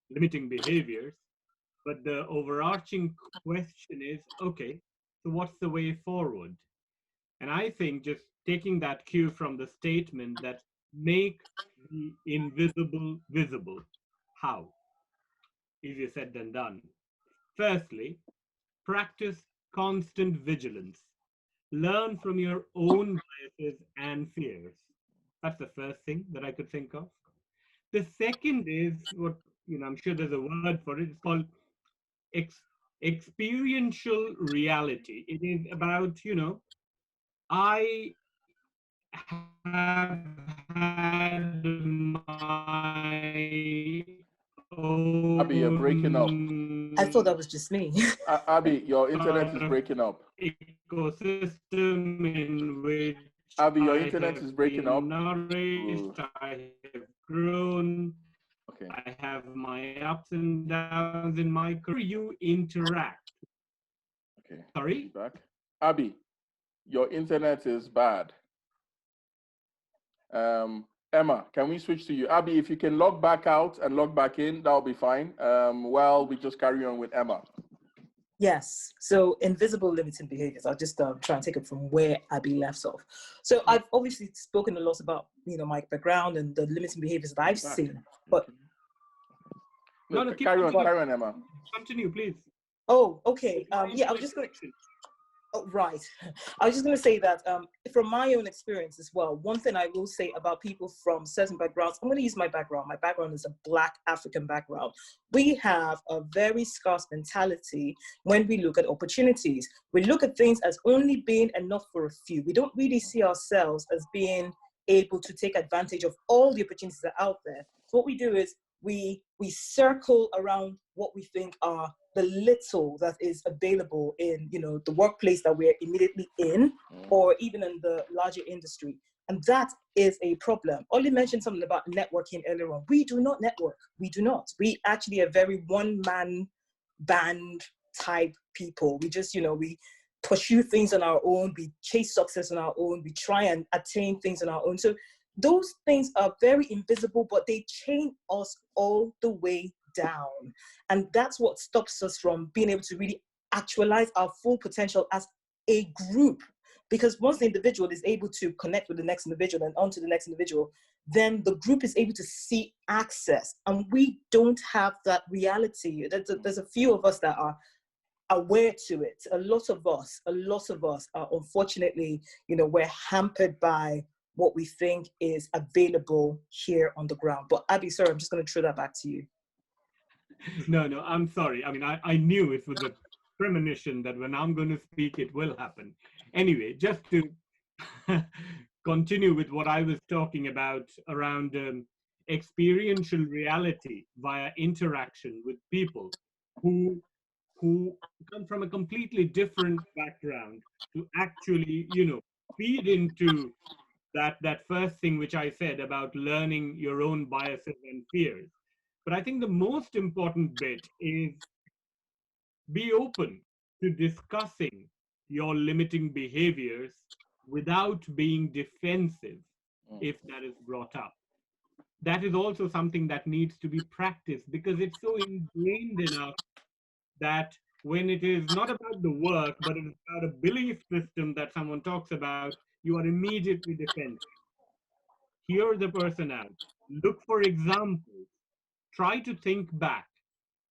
limiting behaviors, but the overarching question is, okay, so what's the way forward? And I think just taking that cue from the statement that make the invisible visible. How? Easier said than done. Firstly, practice constant vigilance. Learn from your own biases and fears. That's the first thing that I could think of. The second is what, I'm sure there's a word for it. It's called experiential reality. It is about, I have had my own... Abby, you're breaking up. I thought that was just me. Abby, your internet is breaking up. Ecosystem in which Abby, your internet is breaking up. Nourished, I have grown. Okay. I have my ups and downs in my career. You interact. Okay. Sorry? Back. Abby, your internet is bad. Emma, can we switch to you? Abby, if you can log back out and log back in, that'll be fine. Well, we just carry on with Emma. Yes. So invisible limiting behaviors. I'll just try and take it from where Abby left off. So I've obviously spoken a lot about, you know, my background and the limiting behaviors that I've seen. But no, carry on, Emma. Continue, please. Oh, okay. Yeah, I was just going to. Oh, right. I was just going to say that from my own experience as well, one thing I will say about people from certain backgrounds, I'm going to use my background. My background is a Black African background. We have a very scarce mentality when we look at opportunities. We look at things as only being enough for a few. We don't really see ourselves as being able to take advantage of all the opportunities that are out there. So what we do is we circle around what we think are the little that is available in, you know, the workplace that we're immediately in, or even in the larger industry. And that is a problem. Ollie mentioned something about networking earlier on. We do not network. We do not. We actually are very one-man band type people. We just, you know, we pursue things on our own. We chase success on our own. We try and attain things on our own. So those things are very invisible, but they chain us all the way down. And that's what stops us from being able to really actualize our full potential as a group. Because once the individual is able to connect with the next individual and onto the next individual, then the group is able to see access. And we don't have that reality. There's a few of us that are aware to it. A lot of us are unfortunately, you know, we're hampered by what we think is available here on the ground. But Abby, sorry, I'm just going to throw that back to you. No, I'm sorry. I mean, I knew it was a premonition that when I'm going to speak, it will happen. Anyway, just to continue with what I was talking about around experiential reality via interaction with people who come from a completely different background to actually, you know, feed into that first thing which I said about learning your own biases and fears. But I think the most important bit is be open to discussing your limiting behaviors without being defensive if that is brought up. That is also something that needs to be practiced because it's so ingrained in us that when it is not about the work, but it's about a belief system that someone talks about, you are immediately defensive. Hear the person out. Look for examples. Try to think back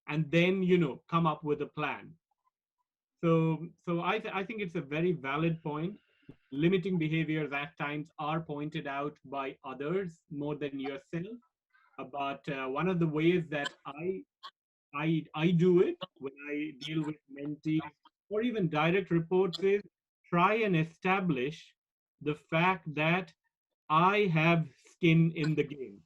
and then, you know, come up with a plan. So I think it's a very valid point. Limiting behaviors at times are pointed out by others more than yourself. But one of the ways that I do it when I deal with mentees or even direct reports is try and establish the fact that I have skin in the game.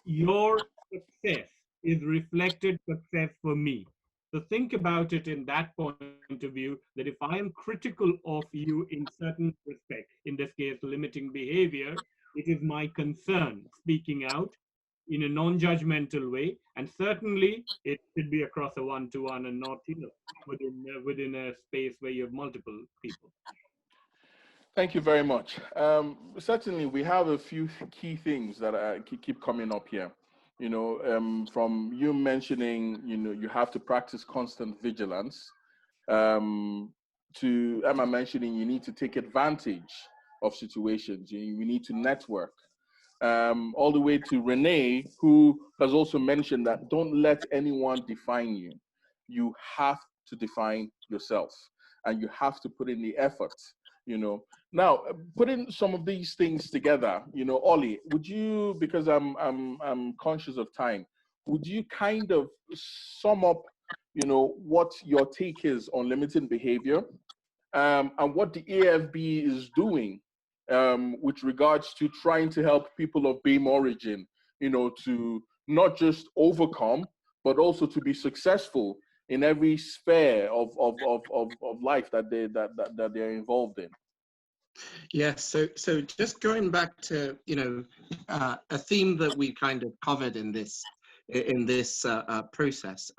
Your success is reflected success for me. So think about it in that point of view, that if I am critical of you in certain respect, in this case, limiting behavior, it is my concern speaking out in a non-judgmental way. And certainly it should be across a one-to-one and not, you know, within a space where you have multiple people. Thank you very much. Certainly, we have a few key things that keep coming up here. You know, from you mentioning, you know, you have to practice constant vigilance, to Emma mentioning you need to take advantage of situations, you need to network, all the way to Renee, who has also mentioned that don't let anyone define you. You have to define yourself, and you have to put in the effort. You know, now putting some of these things together, you know, Ollie, would you, because I'm conscious of time, would you kind of sum up, you know, what your take is on limiting behavior, and what the AFB is doing with regards to trying to help people of BAME origin, you know, to not just overcome, but also to be successful in every sphere of life that they're involved in? Yes, so just going back to, you know, a theme that we kind of covered in this in this process.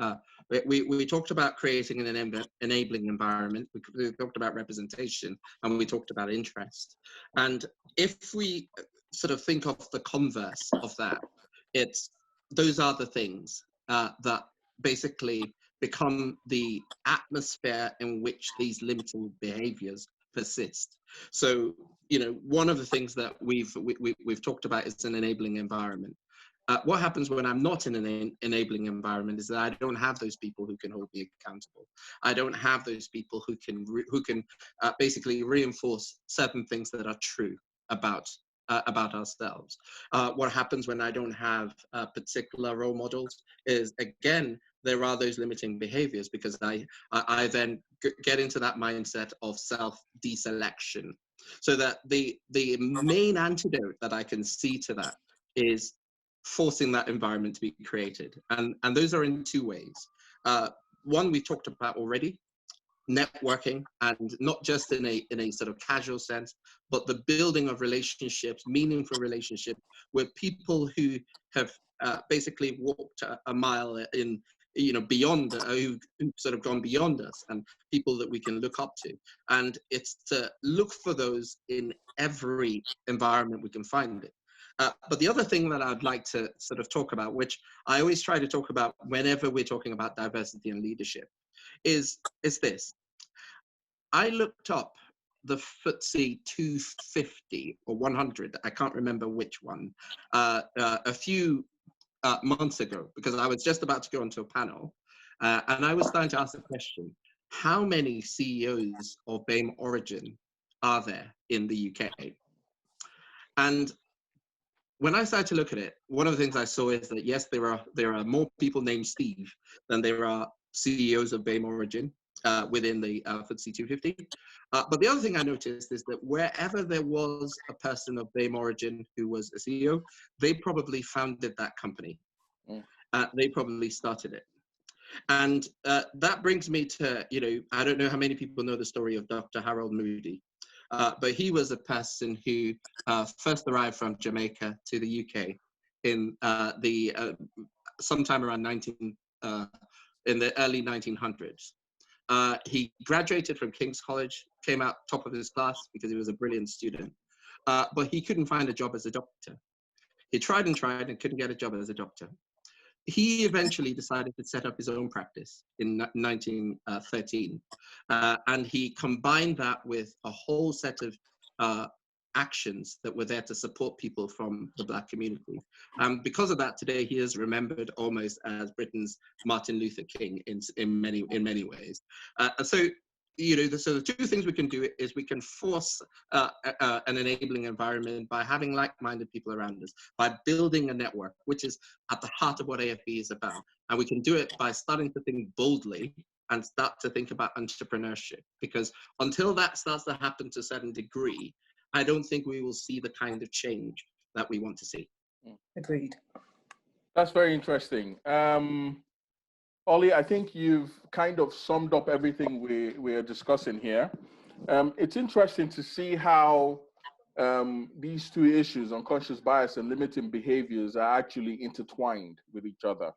We talked about creating an enabling environment. We talked about representation, and we talked about interest. And if we sort of think of the converse of that, those are the things that basically become the atmosphere in which these limiting behaviors persist. So, you know, one of the things that we've talked about is an enabling environment. What happens when I'm not in an enabling environment is that I don't have those people who can hold me accountable. I don't have those people who can basically reinforce certain things that are true about ourselves. What happens when I don't have particular role models is, again, there are those limiting behaviors, because I then get into that mindset of self-deselection. So that the main antidote that I can see to that is forcing that environment to be created. And those are in two ways. One we talked about already, networking, and not just in a sort of casual sense, but the building of relationships, meaningful relationships with people who have basically walked a mile in, you know, beyond, who've sort of gone beyond us, and people that we can look up to. And it's to look for those in every environment we can find it. But the other thing that I'd like to sort of talk about, which I always try to talk about whenever we're talking about diversity and leadership, is this. I looked up the FTSE 250 or 100, I can't remember which one, a few months ago, because I was just about to go onto a panel, and I was starting to ask the question, how many CEOs of BAME origin are there in the UK? And when I started to look at it, one of the things I saw is that, yes, there are more people named Steve than there are CEOs of BAME origin within the FTSE 250. But the other thing I noticed is that wherever there was a person of BAME origin who was a CEO, they probably founded that company. They probably started it. And that brings me to, you know, I don't know how many people know the story of Dr. Harold Moody. But he was a person who first arrived from Jamaica to the UK in sometime around in the early 1900s. He graduated from King's College, came out top of his class because he was a brilliant student, but he couldn't find a job as a doctor. He tried and couldn't get a job as a doctor. He eventually decided to set up his own practice in 1913, and he combined that with a whole set of actions that were there to support people from the Black community. Because of that, today he is remembered almost as Britain's Martin Luther King in many ways. So, you know, so the two things we can do is we can force an enabling environment by having like-minded people around us, by building a network, which is at the heart of what AFBE is about. And we can do it by starting to think boldly and start to think about entrepreneurship, because until that starts to happen to a certain degree, I don't think we will see the kind of change that we want to see. Agreed. That's very interesting. Ollie, I think you've kind of summed up everything we're discussing here. It's interesting to see how these two issues, unconscious bias and limiting behaviors, are actually intertwined with each other.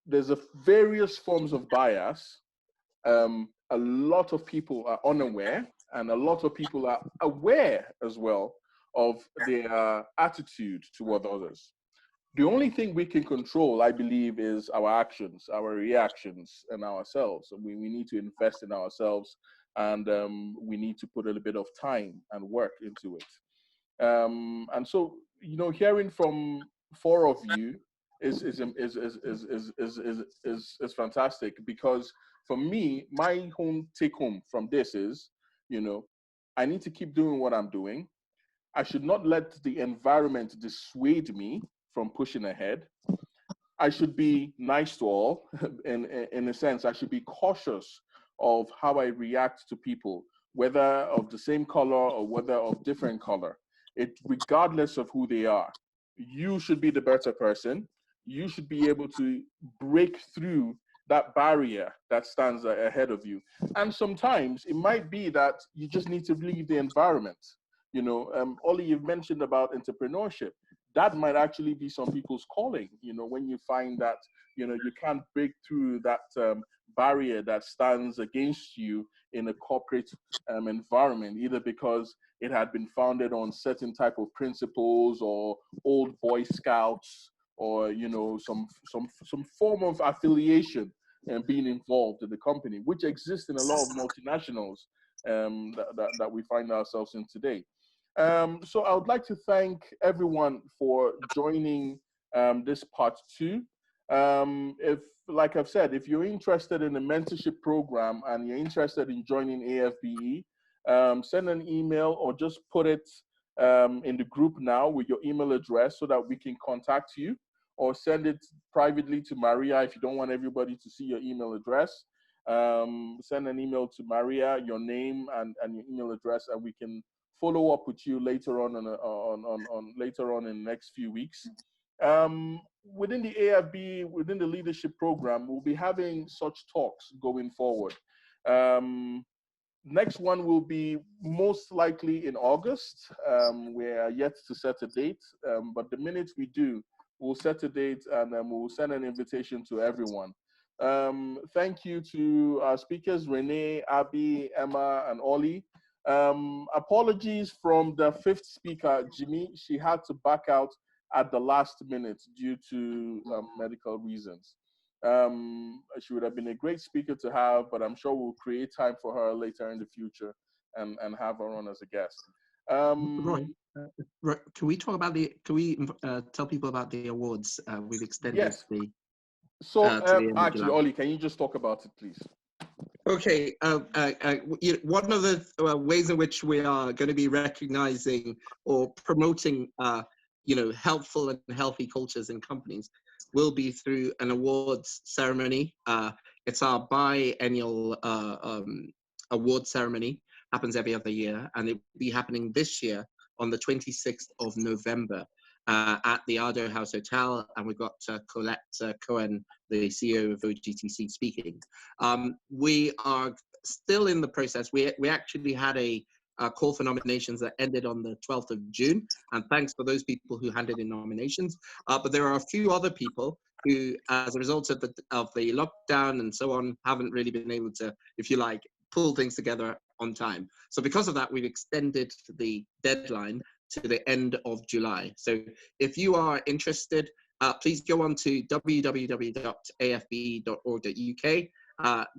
There's various forms of bias. A lot of people are unaware, and a lot of people are aware as well of their attitude toward others. The only thing we can control, I believe, is our actions, our reactions, and ourselves. We need to invest in ourselves, and we need to put a little bit of time and work into it. And so, you know, hearing from four of you is fantastic, because for me, my take home from this is, you know, I need to keep doing what I'm doing. I should not let the environment dissuade me from pushing ahead. I should be nice to all. In a sense, I should be cautious of how I react to people, whether of the same color or whether of different color. Regardless of who they are, you should be the better person. You should be able to break through that barrier that stands ahead of you. And sometimes it might be that you just need to leave the environment. You know, Ollie, you've mentioned about entrepreneurship. that might actually be some people's calling, when you find that, you can't break through that barrier that stands against you in a corporate environment, either because it had been founded on certain type of principles or old Boy Scouts, or some form of affiliation and being involved in the company, which exists in a lot of multinationals that we find ourselves in today. So I would like to thank everyone for joining this part 2. If, like I've said, if you're interested in the mentorship program and you're interested in joining AFBE, send an email or just put it in the group now with your email address so that we can contact you, or send it privately to Maria if you don't want everybody to see your email address. Send an email to Maria, your name and your email address, and we can follow up with you later on later on in the next few weeks. Within the AFB, within the leadership program, we'll be having such talks going forward. Next one will be most likely in August. We are yet to set a date, but the minute we do, we'll set a date and then we'll send an invitation to everyone. Thank you to our speakers, Renee, Abby, Emma, and Ollie. Apologies from the 5th speaker, Jimmy. She had to back out at the last minute due to medical reasons. She would have been a great speaker to have, but I'm sure we'll create time for her later in the future and have her on as a guest. Roy, can we talk about can we tell people about the awards? We've extended yes. the. So actually, Ollie, can you just talk about it, please? Okay. One of the ways in which we are going to be recognizing or promoting, helpful and healthy cultures in companies will be through an awards ceremony. It's our biennial award ceremony. Happens every other year, and it will be happening this year on the 26th of November at the Ardo House Hotel, and we've got Colette Cohen, the CEO of OGTC, speaking. We are still in the process. We actually had a call for nominations that ended on the 12th of June, and thanks for those people who handed in nominations. But there are a few other people who, as a result of the lockdown and so on, haven't really been able to, if you like, pull things together on time. So because of that, we've extended the deadline to the end of July. So if you are interested, please go on to www.afbe.org.uk,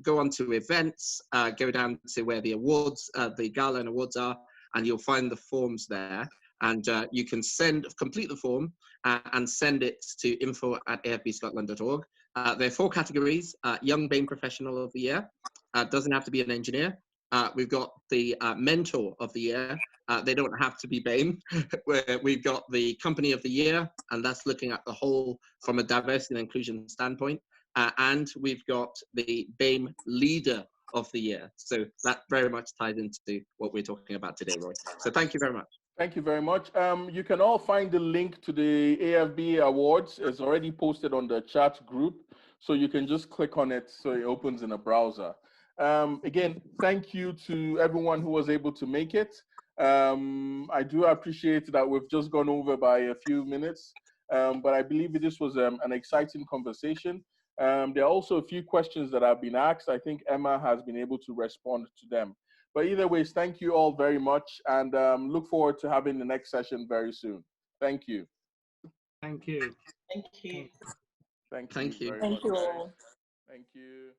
go on to events, go down to where the awards, the gala and awards are, and you'll find the forms there. And you can complete the form and send it to info@afbscotland.org. There are 4 categories: Young BAME Professional of the Year, doesn't have to be an engineer. We've got the Mentor of the Year. They don't have to be BAME. We've got the Company of the Year, and that's looking at the whole from a diversity and inclusion standpoint. And we've got the BAME Leader of the Year. So that very much ties into what we're talking about today, Roy. So thank you very much. Thank you very much. You can all find the link to the AFB Awards. It's already posted on the chat group, so you can just click on it so it opens in a browser. Again, thank you to everyone who was able to make it. I do appreciate that we've just gone over by a few minutes, but I believe this was an exciting conversation. There are also a few questions that have been asked. I think Emma has been able to respond to them. But either ways, thank you all very much, and look forward to having the next session very soon. Thank you. Thank you. Thank you. Thank you Thank you. very Thank much, you guys. all. Thank you.